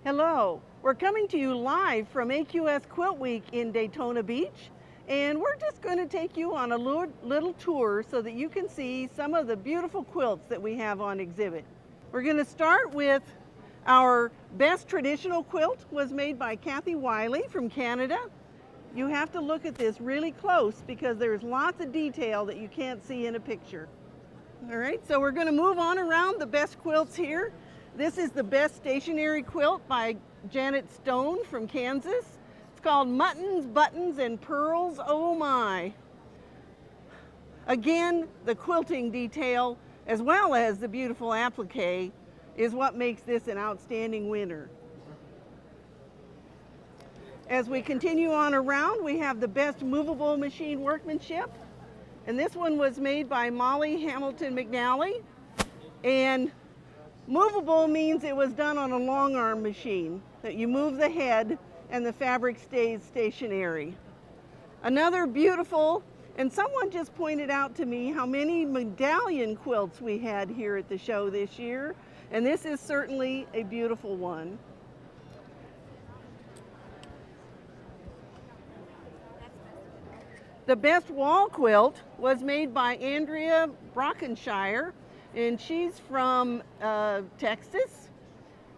Hello, we're coming to you live from AQS QuiltWeek in Daytona Beach, and we're just going to take you on a little tour so that you can see some of the beautiful quilts that we have on exhibit. We're going to start with our best traditional quilt. Was made by Kathy Wiley from Canada. You have to look at this really close because there's lots of detail that you can't see in a picture. All right, so we're going to move on around the best quilts here. This is the best stationary quilt by Janet Stone from Kansas. It's called Muttons, Buttons, and Pearls, oh my. Again, the quilting detail as well as the beautiful applique is what makes this an outstanding winner. As we continue on around, we have the best movable machine workmanship. And this one was made by Molly Hamilton McNally. And movable means it was done on a long arm machine, that you move the head and the fabric stays stationary. Another beautiful, and someone just pointed out to me how many medallion quilts we had here at the show this year, and this is certainly a beautiful one. The best wall quilt was made by Andrea Brockenshire, and she's from Texas.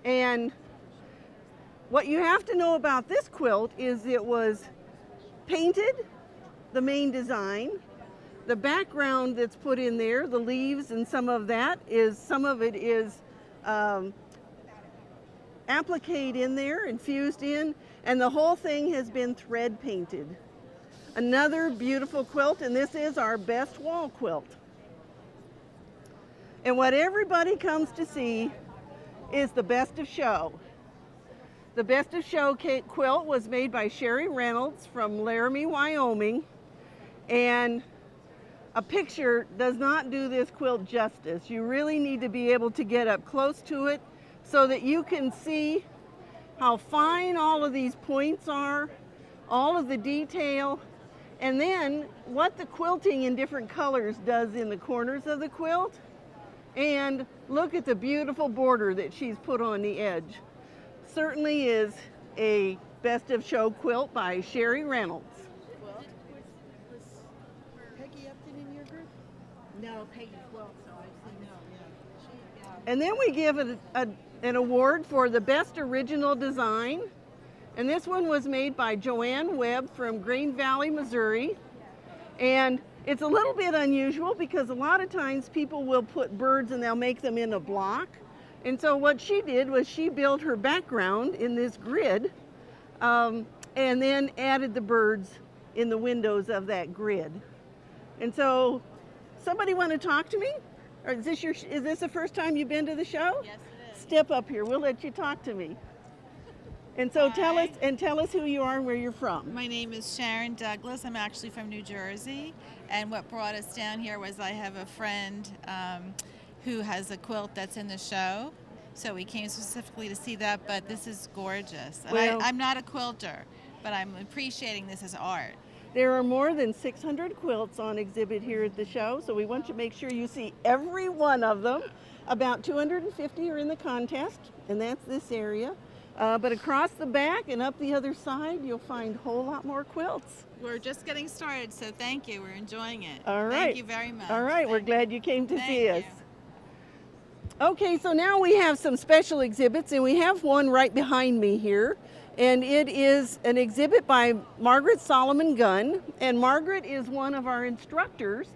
And what you have to know about this quilt is it was painted, the main design. The background that's put in there, the leaves and some of it is appliqued in there, infused in, and the whole thing has been thread painted. Another beautiful quilt, and this is our best wall quilt. And what everybody comes to see is the best of show. The best of show quilt was made by Sherry Reynolds from Laramie, Wyoming. And a picture does not do this quilt justice. You really need to be able to get up close to it so that you can see how fine all of these points are, all of the detail, and then what the quilting in different colors does in the corners of the quilt. And look at the beautiful border that she's put on the edge. Certainly is a best of show quilt by Sherry Reynolds. Was Peggy Upton in your group? No, Peggy Quilt, so I've seen her. And then we give an award for the best original design. And this one was made by Joanne Webb from Green Valley, Missouri. And it's a little bit unusual because a lot of times people will put birds and they'll make them in a block. And so what she did was she built her background in this grid and then added the birds in the windows of that grid. And so, somebody want to talk to me? Or is this the first time you've been to the show? Yes, it is. Step up here, we'll let you talk to me. And so tell us who you are and where you're from. My name is Sharon Douglas. I'm actually from New Jersey, and what brought us down here was I have a friend who has a quilt that's in the show, so we came specifically to see that, but this is gorgeous. And Well, I'm not a quilter, but I'm appreciating this as art. there are more than 600 quilts on exhibit here at the show, so we want you to make sure you see every one of them. About 250 are in the contest, and that's this area. But across the back and up the other side, you'll find a whole lot more quilts. We're just getting started, so thank you. We're enjoying it. All right. Thank you very much. All right, we're glad you came to see us. Thank you. Okay, so now we have some special exhibits, and we have one right behind me here. And it is an exhibit by Margaret Solomon Gunn. And Margaret is one of our instructors.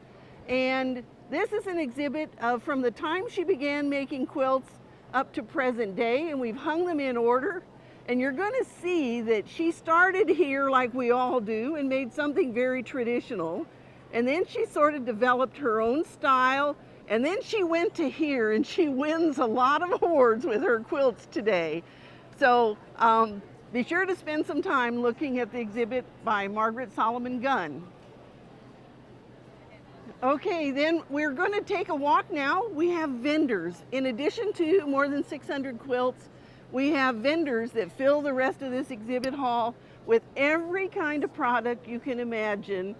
And this is an exhibit from the time she began making quilts up to present day, and we've hung them in order. And you're going to see that she started here like we all do and made something very traditional. And then she sort of developed her own style. And then she went to here, and she wins a lot of awards with her quilts today. So be sure to spend some time looking at the exhibit by Margaret Solomon Gunn. Okay, then we're going to take a walk now. We have vendors. In addition to more than 600 quilts, we have vendors that fill the rest of this exhibit hall with every kind of product you can imagine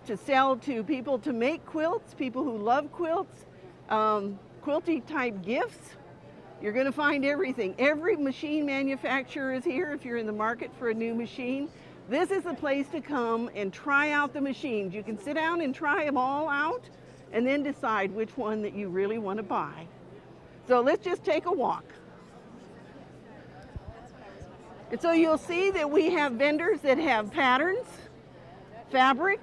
to sell to people to make quilts, people who love quilts, quilty type gifts, You're going to find everything. Every machine manufacturer is here if you're in the market for a new machine. This is the place to come and try out the machines. You can sit down and try them all out and then decide which one that you really want to buy. So let's just take a walk. And so you'll see that we have vendors that have patterns, fabric.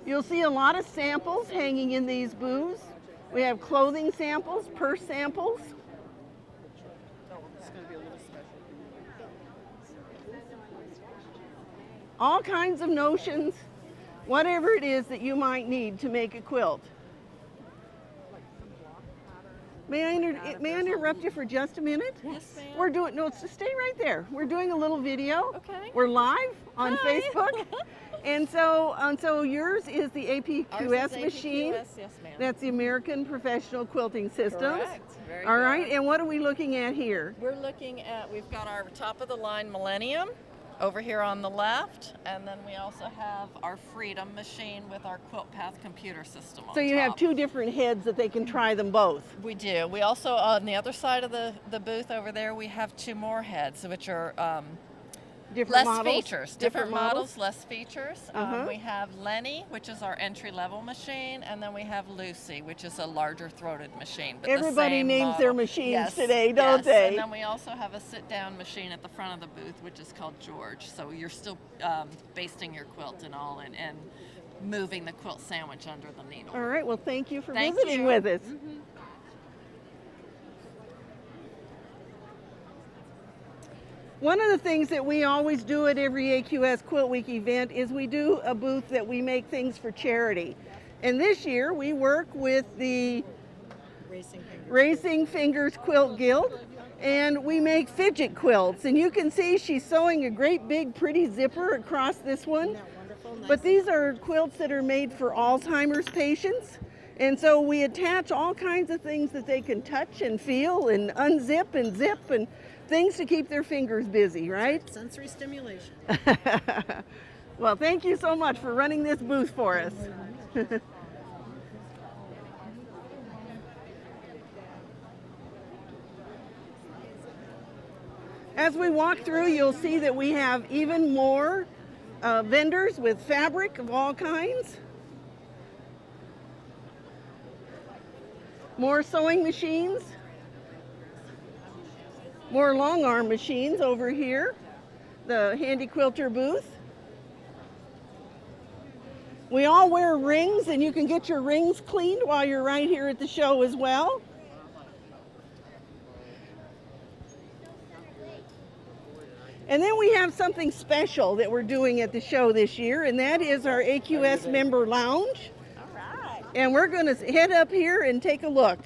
You'll see a lot of samples hanging in these booths. We have clothing samples, purse samples. All kinds of notions, whatever it is that you might need to make a quilt. May I interrupt you for just a minute? Yes, ma'am. We're doing, no, stay right there. We're doing a little video. Okay. We're live on Hi. Facebook. And so yours is the AQS machine. AQS, yes, ma'am. That's the American Professional Quilting Systems. Correct. Very All good. right, and what are we looking at here? We're looking at, we've got our top of the line Millennium over here on the left, and then we also have our Freedom machine with our Quilt Path computer system on So you have top. two different heads that they can try them both. We do. We also, on the other side of the booth over there, we have two more heads, which are Different less models. features. Different models, less features. Uh-huh. We have Lenny, which is our entry-level machine, and then we have Lucy, which is a larger throated machine. But the Everybody same names model. their machines Yes, today, don't yes. they? And then we also have a sit-down machine at the front of the booth, which is called George. So you're still basting your quilt and all, and moving the quilt sandwich under the needle. All right, well, thank you for Thank visiting you. with us. One of the things that we always do at every AQS Quilt Week event is we do a booth that we make things for charity. And this year we work with the Racing Fingers Quilt Guild, and we make fidget quilts. And you can see she's sewing a great big pretty zipper across this one. But these are quilts that are made for Alzheimer's patients. And so we attach all kinds of things that they can touch and feel and unzip and zip and things to keep their fingers busy, right? Sensory stimulation. Well, thank you so much for running this booth for us. As we walk through, you'll see that we have even more vendors with fabric of all kinds. More sewing machines. More long arm machines over here. The Handy Quilter booth. We all wear rings, and you can get your rings cleaned while you're right here at the show as well. And then we have something special that we're doing at the show this year, and that is our AQS member lounge. All right. And we're going to head up here and take a look.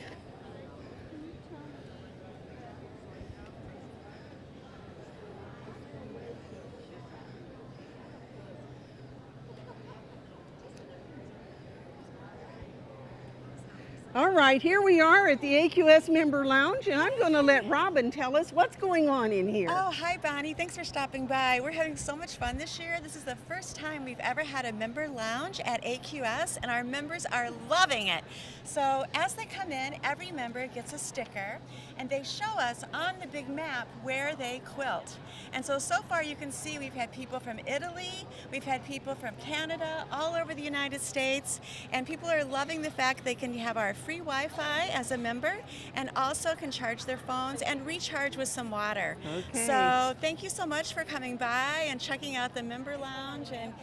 All right, here we are at the AQS Member Lounge, and I'm going to let Robin tell us what's going on in here. Oh, hi Bonnie. Thanks for stopping by. We're having so much fun this year. This is the first time we've ever had a member lounge at AQS, and our members are loving it. So as they come in, every member gets a sticker, and they show us on the big map where they quilt. And so far you can see we've had people from Italy, we've had people from Canada, all over the United States, and people are loving the fact they can have our free Wi-Fi as a member, and also can charge their phones and recharge with some water. Okay. So thank you so much for coming by and checking out the member lounge, and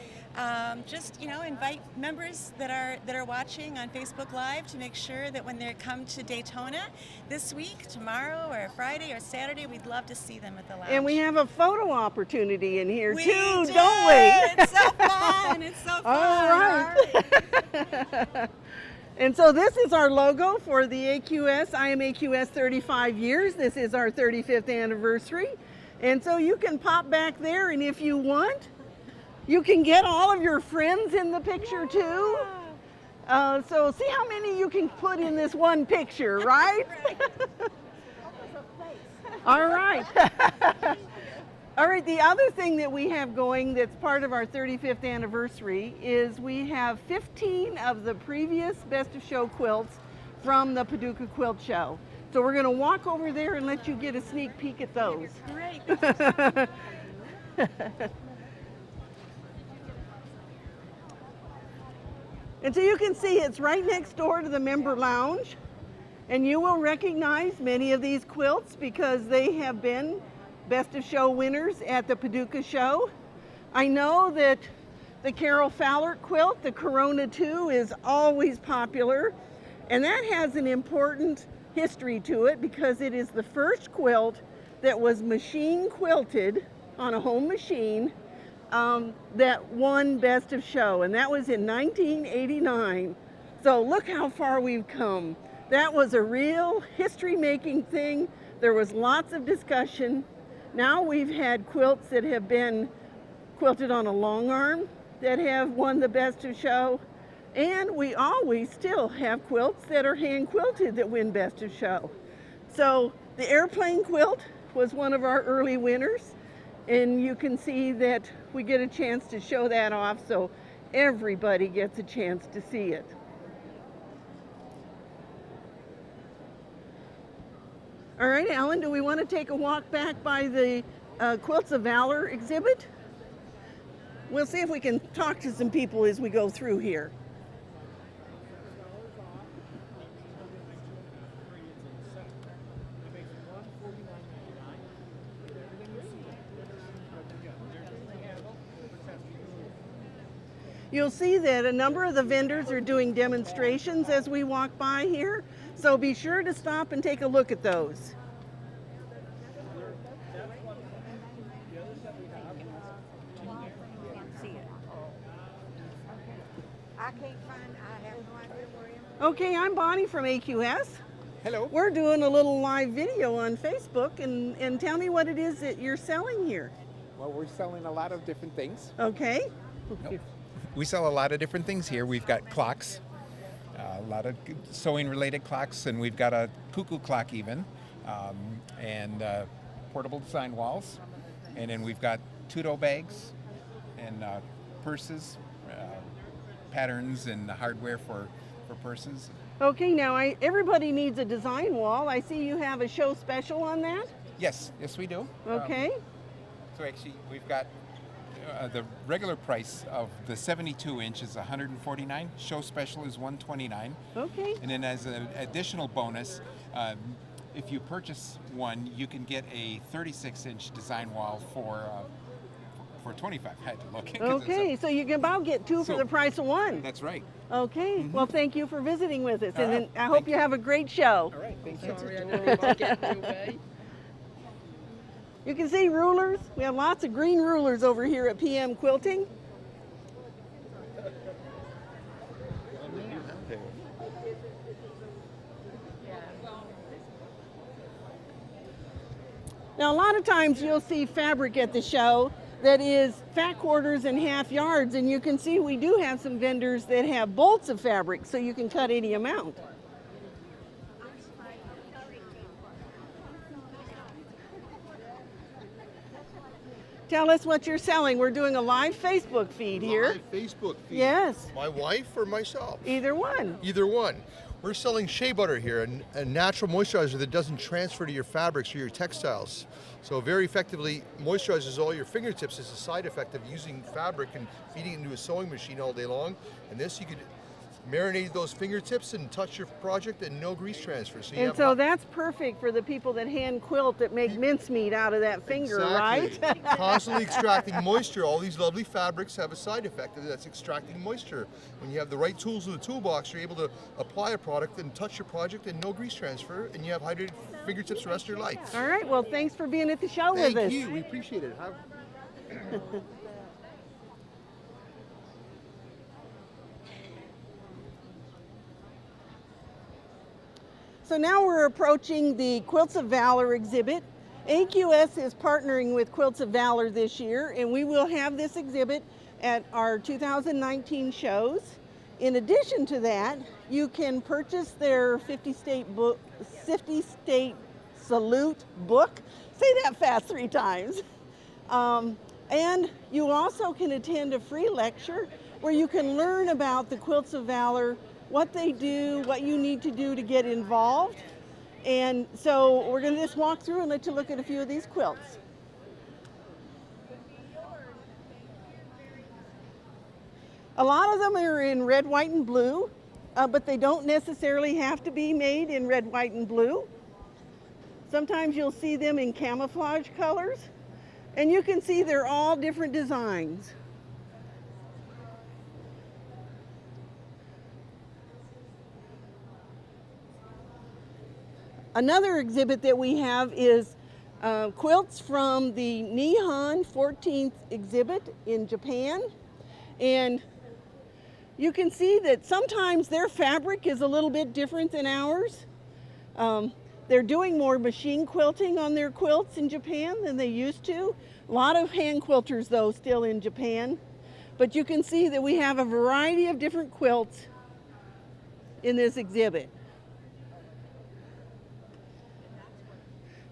just invite members that are watching on Facebook Live to make sure that when they come to Daytona this week, tomorrow, or Friday or Saturday, we'd love to see them at the lounge. And we have a photo opportunity in here We too, do. don't we? It's so fun. It's so fun. All right. And so this is our logo for the AQS. I am AQS 35 years. This is our 35th anniversary. And so you can pop back there, and if you want, you can get all of your friends in the picture too. So see how many you can put in this one picture, right? All right. All right, the other thing that we have going that's part of our 35th anniversary is we have 15 of the previous Best of Show quilts from the Paducah Quilt Show. So we're going to walk over there and let you get a sneak peek at those. Great. And so you can see it's right next door to the member lounge. And you will recognize many of these quilts because they have been Best of Show winners at the Paducah Show. I know that the Carol Fowler quilt, the Corona 2, is always popular. And that has an important history to it because it is the first quilt that was machine quilted on a home machine that won Best of Show, and that was in 1989. So look how far we've come. That was a real history-making thing. There was lots of discussion. Now we've had quilts that have been quilted on a long arm that have won the Best of Show, and we always still have quilts that are hand quilted that win Best of Show. So the airplane quilt was one of our early winners, and you can see that we get a chance to show that off so everybody gets a chance to see it. All right, Alan, do we want to take a walk back by the Quilts of Valor exhibit? We'll see if we can talk to some people as we go through here. You'll see that a number of the vendors are doing demonstrations as we walk by here, so be sure to stop and take a look at those. Okay, I'm Bonnie from AQS. Hello. We're doing a little live video on Facebook, and tell me what it is that you're selling here. Well, we're selling a lot of different things. Okay. We sell a lot of different things here. We've got clocks, a lot of sewing related clocks, and we've got a cuckoo clock even, and portable design walls. And then we've got tudo bags and purses, patterns and hardware for purses. Okay, now everybody needs a design wall. I see you have a show special on that. Yes, we do. Okay. So actually, we've got the regular price of the 72-inch is $149. Show special is $129. Okay. And then as an additional bonus, if you purchase one, you can get a 36-inch design wall for $25. I had to look. Okay, so you can about get two for the price of one. That's right. Okay. Mm-hmm. Well, thank you for visiting with us, and right. then I hope you have a great show. All right. Thank you. Sorry, I didn't know about getting away. You can see rulers. We have lots of green rulers over here at PM Quilting. Now, a lot of times you'll see fabric at the show that is fat quarters and half yards, and you can see we do have some vendors that have bolts of fabric, so you can cut any amount. Tell us what you're selling. We're doing a live Facebook feed here. Live Facebook feed. Yes. My wife or myself? Either one. Either one. We're selling shea butter here, a natural moisturizer that doesn't transfer to your fabrics or your textiles. So very effectively moisturizes all your fingertips as a side effect of using fabric and feeding it into a sewing machine all day long. And this, you could marinate those fingertips and touch your project and no grease transfer. So that's perfect for the people that hand quilt that make mincemeat out of that finger, exactly. right? Constantly extracting moisture. All these lovely fabrics have a side effect that's extracting moisture. When you have the right tools in the toolbox, you're able to apply a product and touch your project and no grease transfer, and you have hydrated fingertips the rest of your life. All right, well, thanks for being at the show with us. Thank you, we appreciate it. So now we're approaching the Quilts of Valor exhibit. AQS is partnering with Quilts of Valor this year, and we will have this exhibit at our 2019 shows. In addition to that, you can purchase their 50 State Salute book. Say that fast 3 times. And you also can attend a free lecture where you can learn about the Quilts of Valor, what they do, what you need to do to get involved. And so we're going to just walk through and let you look at a few of these quilts. A lot of them are in red, white, and blue, but they don't necessarily have to be made in red, white, and blue. Sometimes you'll see them in camouflage colors, and you can see they're all different designs. Another exhibit that we have is quilts from the Nihon 14th exhibit in Japan. And you can see that sometimes their fabric is a little bit different than ours. They're doing more machine quilting on their quilts in Japan than they used to. A lot of hand quilters, though, still in Japan. But you can see that we have a variety of different quilts in this exhibit.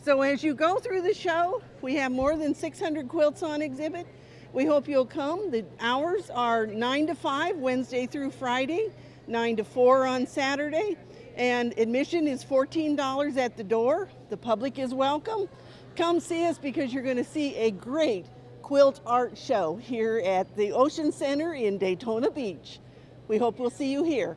So as you go through the show, we have more than 600 quilts on exhibit. We hope you'll come. The hours are 9 to 5, Wednesday through Friday, 9 to 4 on Saturday, and admission is $14 at the door. The public is welcome. Come see us because you're going to see a great quilt art show here at the Ocean Center in Daytona Beach. We hope we'll see you here.